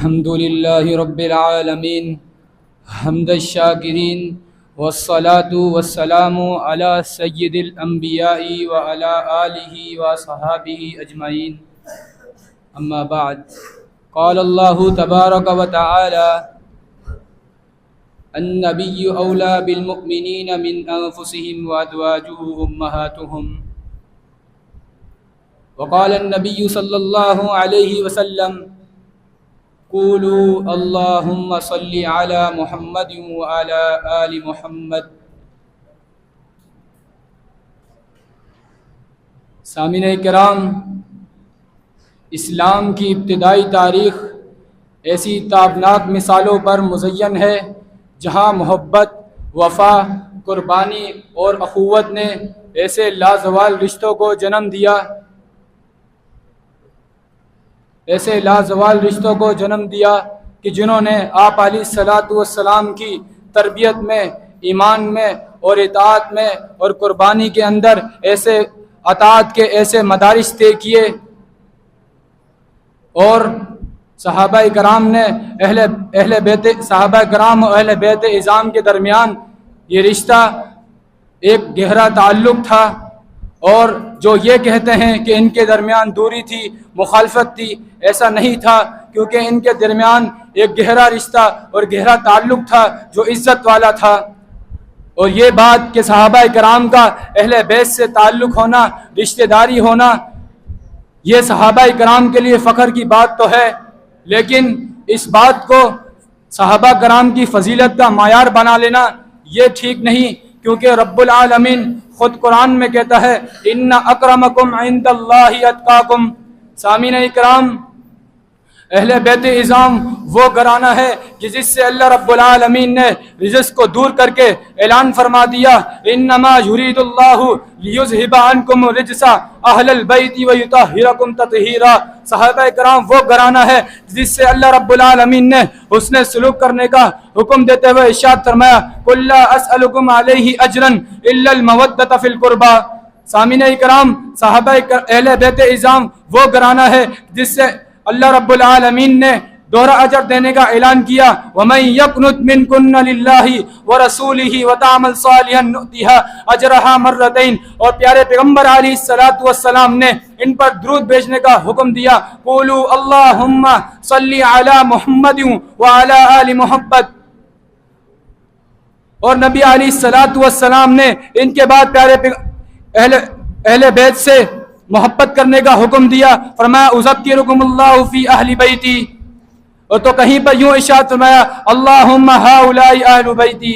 الحمد لله رب العالمين حمد الشاكرين والصلاة والسلام على سيد الأنبياء وعلى آله وصحابه أجمعين أما بعد قال الله تبارك وتعالى النبي أولى بالمؤمنين من أنفسهم وأزواجه أمهاتهم وقال النبي صلى الله عليه وسلم قولوا اللهم صل على محمد وعلى آل محمد۔ سامعین کرام، اسلام کی ابتدائی تاریخ ایسی تابناک مثالوں پر مزین ہے جہاں محبت، وفا، قربانی اور اخوت نے ایسے لازوال رشتوں کو جنم دیا کہ جنہوں نے آپ علیہ الصلاۃ والسلام کی تربیت میں، ایمان میں اور اطاعت میں اور قربانی کے اندر ایسے اطاعت کے ایسے مدارس طے کیے، اور صحابہ کرام نے صحابہ کرام اور اہل بیت اعظام کے درمیان یہ رشتہ ایک گہرا تعلق تھا، اور جو یہ کہتے ہیں کہ ان کے درمیان دوری تھی، مخالفت تھی، ایسا نہیں تھا، کیونکہ ان کے درمیان ایک گہرا رشتہ اور گہرا تعلق تھا جو عزت والا تھا۔ اور یہ بات کہ صحابہ کرام کا اہل بیت سے تعلق ہونا، رشتہ داری ہونا، یہ صحابہ کرام کے لیے فخر کی بات تو ہے، لیکن اس بات کو صحابہ کرام کی فضیلت کا معیار بنا لینا یہ ٹھیک نہیں، کیونکہ رب العالمین خود قرآن میں کہتا ہے ان اکرمکم عند اللہ اتقاکم۔ سامعین اکرام، اہل بیت اعظام وہ گھرانہ ہے کہ جس سے اللہ رب العالمین نے رجس کو دور کر کے اعلان فرما دیا انما یرید اللہ لیذھب عنکم الرجس اہل البیت ویطہرکم تطہیرا۔ صحابہ کرام وہ گھرانہ ہے جس سے اللہ رب العالمین نے حسن سلوک کرنے کا حکم دیتے ہوئے ارشاد فرمایا قل لا اسألکم علیہ اجرا الا المودۃ فی القربى۔ سامعین کرام، صحابہ اہل بیت اعظام وہ گھرانہ ہے جس سے اللہ رب العالمین نے دوہرا اجر دینے کا اعلان کیا وَمَن يَقْنُتْ مِنْكُنَّ لِلَّهِ وَرَسُولِهِ وَتَعْمَلْ صَالِحًا نُؤْتِهَا أَجْرَهَا مَرَّتَيْنِ۔ اور پیارے پیغمبر علیہ السلام نے ان پر درود بھیجنے کا حکم دیا قولوا اللہم صلی علی محمد وعلی آل محمد۔ اور نبی علیہ السلام نے ان کے بعد پیارے اہل بیت سے محبت کرنے کا حکم دیا، فرمایا اذکرکم اللہ فی اہل بیتی، اور تو کہیں پر یوں ارشاد فرمایا اللہم ہؤلاء اہل بیتی۔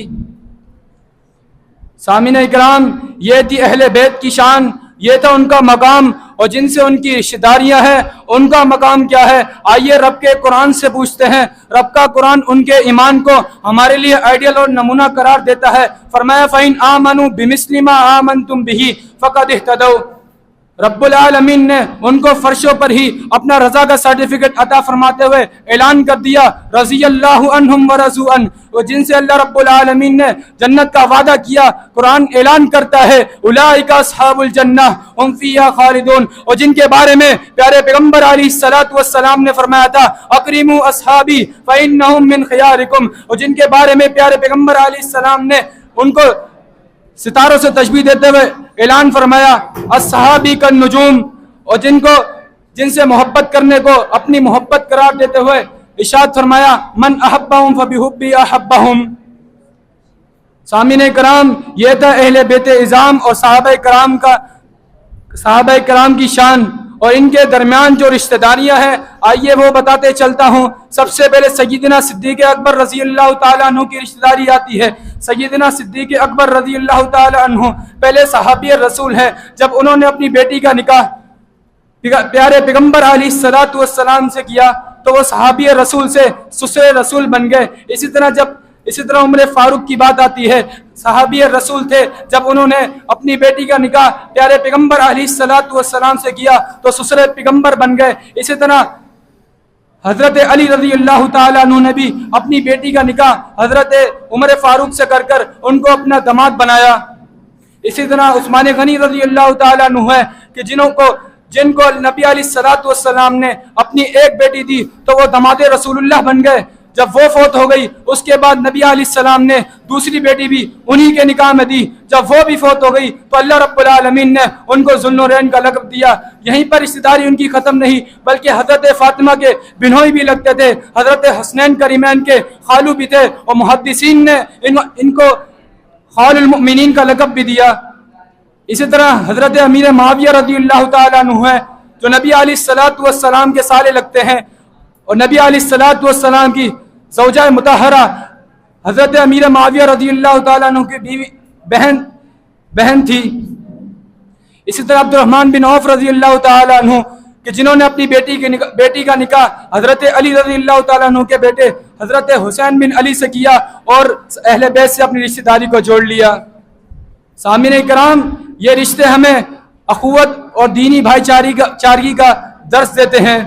سامعین اکرام، یہ تھی اہل بیت کی شان، یہ تھا ان کا مقام، اور جن سے ان کی رشتہ داریاں ہیں ان کا مقام کیا ہے؟ آئیے رب کے قرآن سے پوچھتے ہیں۔ رب کا قرآن ان کے ایمان کو ہمارے لیے آئیڈیل اور نمونہ قرار دیتا ہے۔ فرمایا فَإِنْ آمَنُوا بِمِثْلِ مَا آمَنْتُمْ بِهِ فَقَدِ اهْتَدَوْا۔ رب العالمین نے ان کو فرشوں پر ہی اپنا رضا کا سرٹیفکیٹ عطا فرماتے ہوئے اعلان کر دیا رضی اللہ عنہم ورضوا عنہ، اور جن سے اللہ رب العالمین نے جنت کا وعدہ کیا قرآن اعلان کرتا ہے اولئک اصحاب الجنہ ہم فیہا خالدون، اور جن کے بارے میں پیارے پیغمبر علیہ السلام نے فرمایا تھا اکرموا اصحابی فانہم من خیارکم، اور جن کے بارے میں پیارے پیغمبر علیہ السلام نے ان کو ستاروں سے تشبیہ دیتے ہوئے اعلان فرمایا الصحابی کا نجوم، اور جن سے محبت کرنے کو اپنی محبت قرار دیتے ہوئے ارشاد فرمایا من احبہم فبحبی احبہم۔ سامعین کرام، یہ تھا اہل بیت اعظام اور صحابہ کرام کی شان، اور ان کے درمیان جو رشتہ داریاں ہیں آئیے وہ بتاتے چلتا ہوں۔ سب سے پہلے سیدنا صدیق اکبر رضی اللہ تعالیٰ عنہ کی رشتہ داری آتی ہے۔ سیدنا صدیق اکبر رضی اللہ تعالیٰ عنہ پہلے صحابی رسول ہیں۔ جب انہوں نے اپنی بیٹی کا نکاح پیارے پیغمبر علیہ السلام سے کیا تو وہ صحابی رسول سے سسر رسول بن گئے۔ اسی طرح عمر فاروق کی بات آتی ہے، صحابی رسول تھے، جب انہوں نے اپنی بیٹی کا نکاح پیارے پیغمبر علیہ السلام سے کیا تو سسر پیغمبر بن گئے۔ اسی طرح حضرت علی رضی اللہ تعالیٰ عنہ نے بھی اپنی بیٹی کا نکاح حضرت عمر فاروق سے کر ان کو اپنا داماد بنایا۔ اسی طرح عثمان غنی رضی اللہ تعالیٰ عنہ ہے کہ جنہوں کو جن کو نبی علیہ الصلوۃ والسلام نے اپنی ایک بیٹی دی تو وہ داماد رسول اللہ بن گئے. جب وہ فوت ہو گئی اس کے بعد نبی علیہ السلام نے دوسری بیٹی بھی انہی کے نکاح میں دی. جب وہ بھی فوت ہو گئی تو اللہ رب العالمین نے ان کو ذوالنورین کا لقب دیا. یہیں پر رشتہ داری ان کی ختم نہیں بلکہ حضرت فاطمہ کے بنوئی بھی لگتے تھے, حضرت حسنین کریمین کے خالو بھی تھے, اور محدثین نے ان کو خال المؤمنین کا لقب بھی دیا. اسی طرح حضرت امیر معاویہ رضی اللہ تعالیٰ عنہ ہیں جو نبی علیہ الصلوۃ والسلام کے سالے لگتے ہیں, اور نبی علیہ الصلوۃ والسلام کی زوجہ مطہرہ حضرت امیر معاویہ رضی اللہ تعالیٰ عنہ کی بیوی بہن تھی. اسی طرح عبد الرحمن بن عوف رضی اللہ تعالیٰ عنہ کہ جنہوں نے اپنی بیٹی کا نکاح حضرت علی رضی اللہ تعالیٰ عنہ کے بیٹے حضرت حسین بن علی سے کیا اور اہل بیت سے اپنی رشتہ داری کو جوڑ لیا. سامعین کرام, یہ رشتے ہمیں اخوت اور دینی بھائی چارگی کا درس دیتے ہیں.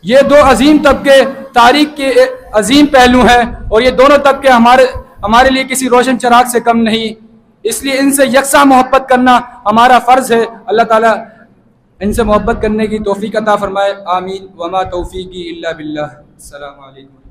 یہ دو عظیم طبقے تاریخ کے عظیم پہلو ہیں, اور یہ دونوں طبقے ہمارے لیے کسی روشن چراغ سے کم نہیں. اس لیے ان سے یکساں محبت کرنا ہمارا فرض ہے. اللہ تعالیٰ ان سے محبت کرنے کی توفیق عطا فرمائے. آمین. وما توفیقی الا باللہ. السلام علیکم.